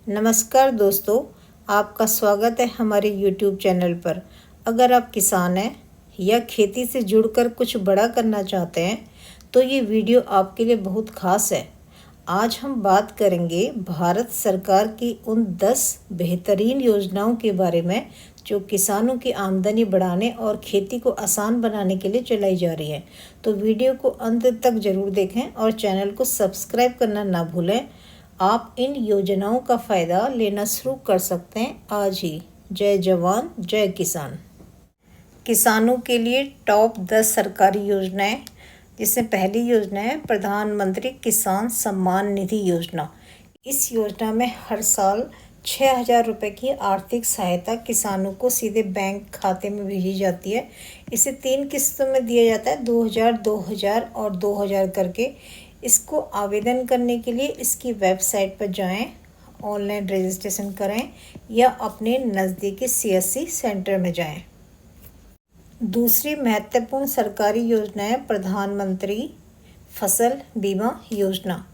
नमस्कार दोस्तों, आपका स्वागत है हमारे YouTube चैनल पर। अगर आप किसान हैं या खेती से जुड़कर कुछ बड़ा करना चाहते हैं तो ये वीडियो आपके लिए बहुत खास है। आज हम बात करेंगे भारत सरकार की उन 10 बेहतरीन योजनाओं के बारे में जो किसानों की आमदनी बढ़ाने और खेती को आसान बनाने के लिए चलाई जा रही है। तो वीडियो को अंत तक ज़रूर देखें और चैनल को सब्सक्राइब करना ना भूलें। आप इन योजनाओं का फ़ायदा लेना शुरू कर सकते हैं आज ही। जय जवान जय किसान। किसानों के लिए टॉप 10 सरकारी योजनाएं, जिसमें पहली योजना है प्रधानमंत्री किसान सम्मान निधि योजना। इस योजना में हर साल 6,000 रुपये की आर्थिक सहायता किसानों को सीधे बैंक खाते में भेजी जाती है। इसे 3 किस्तों में दिया जाता है, 2,000, 2,000 और 2,000 करके। इसको आवेदन करने के लिए इसकी वेबसाइट पर जाएं, ऑनलाइन रजिस्ट्रेशन करें या अपने नज़दीकी CSC सेंटर में जाएं। दूसरी महत्वपूर्ण सरकारी योजना है प्रधानमंत्री फसल बीमा योजना।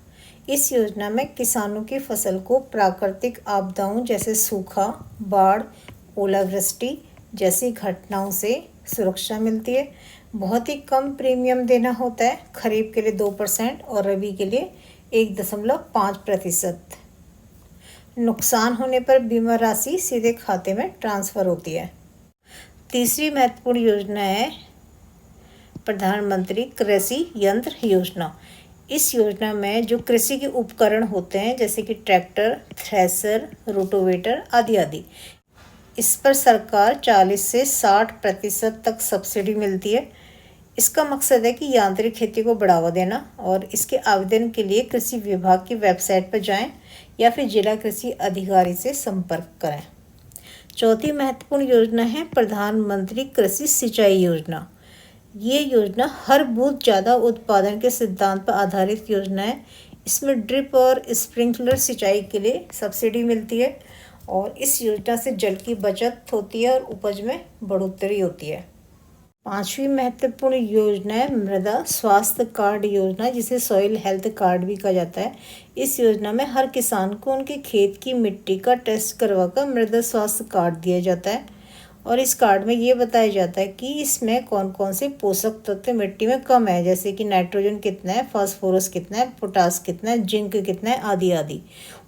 इस योजना में किसानों की फसल को प्राकृतिक आपदाओं जैसे सूखा, बाढ़, ओलावृष्टि जैसी घटनाओं से सुरक्षा मिलती है। बहुत ही कम प्रीमियम देना होता है, खरीफ के लिए 2% और रबी के लिए 1.5%। नुकसान होने पर बीमा राशि सीधे खाते में ट्रांसफ़र होती है। तीसरी महत्वपूर्ण योजना है प्रधानमंत्री कृषि यंत्र योजना। इस योजना में जो कृषि के उपकरण होते हैं जैसे कि ट्रैक्टर, थ्रेसर, रोटोवेटर आदि आदि, इस पर सरकार 40 से 60% तक सब्सिडी मिलती है। इसका मकसद है कि यांत्रिक खेती को बढ़ावा देना। और इसके आवेदन के लिए कृषि विभाग की वेबसाइट पर जाएं या फिर जिला कृषि अधिकारी से संपर्क करें। चौथी महत्वपूर्ण योजना है प्रधानमंत्री कृषि सिंचाई योजना। ये योजना हर बूंद ज़्यादा उत्पादन के सिद्धांत पर आधारित योजना है। इसमें ड्रिप और स्प्रिंकलर सिंचाई के लिए सब्सिडी मिलती है और इस योजना से जल की बचत होती है और उपज में बढ़ोतरी होती है। पांचवी महत्वपूर्ण योजना है मृदा स्वास्थ्य कार्ड योजना, जिसे सॉइल हेल्थ कार्ड भी कहा जाता है। इस योजना में हर किसान को उनके खेत की मिट्टी का टेस्ट करवाकर मृदा स्वास्थ्य कार्ड दिया जाता है और इस कार्ड में ये बताया जाता है कि इसमें कौन कौन से पोषक तत्व मिट्टी में कम है, जैसे कि नाइट्रोजन कितना है, फास्फोरस कितना है, पोटास कितना है, जिंक कितना है आदि आदि।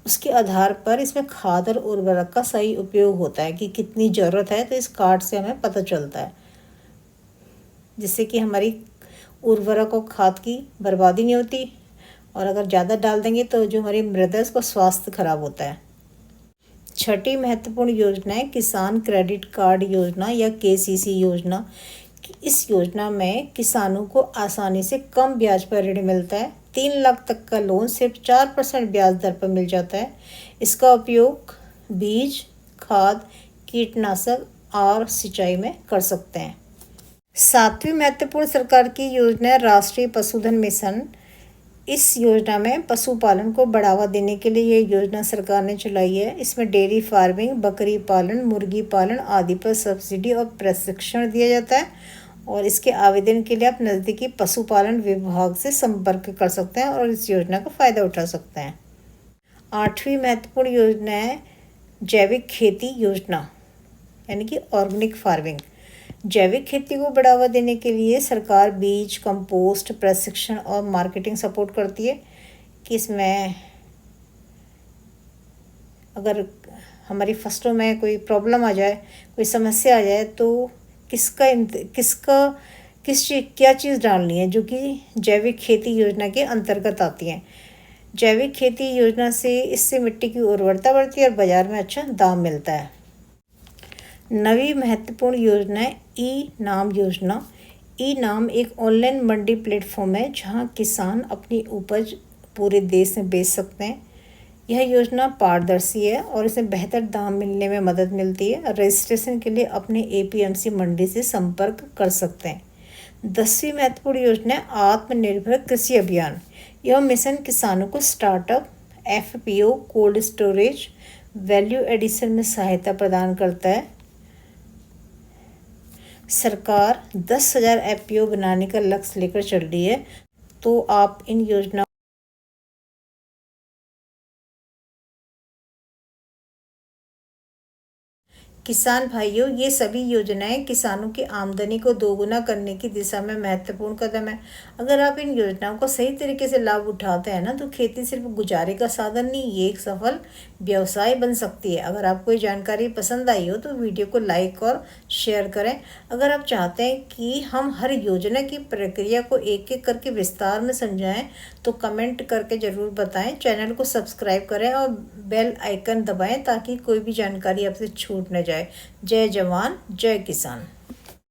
उसके आधार पर इसमें खाद और उर्वरक का सही उपयोग होता है कि कितनी ज़रूरत है, तो इस कार्ड से हमें पता चलता है, जिससे कि हमारी उर्वरक और खाद की बर्बादी नहीं होती और अगर ज़्यादा डाल देंगे तो जो हमारी मृदा है उसका स्वास्थ्य खराब होता है। छठी महत्वपूर्ण योजना है किसान क्रेडिट कार्ड योजना या KCC योजना। इस योजना में किसानों को आसानी से कम ब्याज पर ऋण मिलता है। 3 लाख तक का लोन सिर्फ 4% ब्याज दर पर मिल जाता है। इसका उपयोग बीज, खाद, कीटनाशक और सिंचाई में कर सकते हैं। सातवीं महत्वपूर्ण सरकार की योजना है राष्ट्रीय पशुधन मिशन। इस योजना में पशुपालन को बढ़ावा देने के लिए ये योजना सरकार ने चलाई है। इसमें डेयरी फार्मिंग, बकरी पालन, मुर्गी पालन आदि पर सब्सिडी और प्रशिक्षण दिया जाता है और इसके आवेदन के लिए आप नज़दीकी पशुपालन विभाग से संपर्क कर सकते हैं और इस योजना का फ़ायदा उठा सकते हैं। आठवीं महत्वपूर्ण योजना है जैविक खेती योजना, यानी कि ऑर्गेनिक फार्मिंग। जैविक खेती को बढ़ावा देने के लिए सरकार बीज, कंपोस्ट, प्रशिक्षण और मार्केटिंग सपोर्ट करती है कि इसमें अगर हमारी फसलों में कोई प्रॉब्लम आ जाए, कोई समस्या आ जाए, तो क्या चीज़ डालनी है, जो कि जैविक खेती योजना के अंतर्गत आती हैं। जैविक खेती योजना से इससे मिट्टी की उर्वरता बढ़ती है और बाज़ार में अच्छा दाम मिलता है। नवी महत्वपूर्ण योजना है ई-नाम योजना। ई-नाम एक ऑनलाइन मंडी प्लेटफॉर्म है जहां किसान अपनी उपज पूरे देश में बेच सकते हैं। यह योजना पारदर्शी है और इसमें बेहतर दाम मिलने में मदद मिलती है। रजिस्ट्रेशन के लिए अपने APMC मंडी से संपर्क कर सकते हैं। 10वीं महत्वपूर्ण योजना है आत्मनिर्भर कृषि अभियान। यह मिशन किसानों को startup, FPO, cold storage, value addition में सहायता प्रदान करता है। सरकार 10,000 FPO बनाने का लक्ष्य लेकर चल रही है, तो आप इन योजनाओं किसान भाइयों, ये सभी योजनाएं किसानों की आमदनी को दोगुना करने की दिशा में महत्वपूर्ण कदम है। अगर आप इन योजनाओं को सही तरीके से लाभ उठाते हैं ना, तो खेती सिर्फ गुजारे का साधन नहीं, ये एक सफल व्यवसाय बन सकती है। अगर आपको ये जानकारी पसंद आई हो तो वीडियो को लाइक और शेयर करें। अगर आप चाहते हैं कि हम हर योजना की प्रक्रिया को एक एक करके विस्तार में समझाएं तो कमेंट करके ज़रूर बताएं। चैनल को सब्सक्राइब करें और बेल आइकन दबाएं ताकि कोई भी जानकारी आपसे छूट न जाए। जय जवान जय किसान।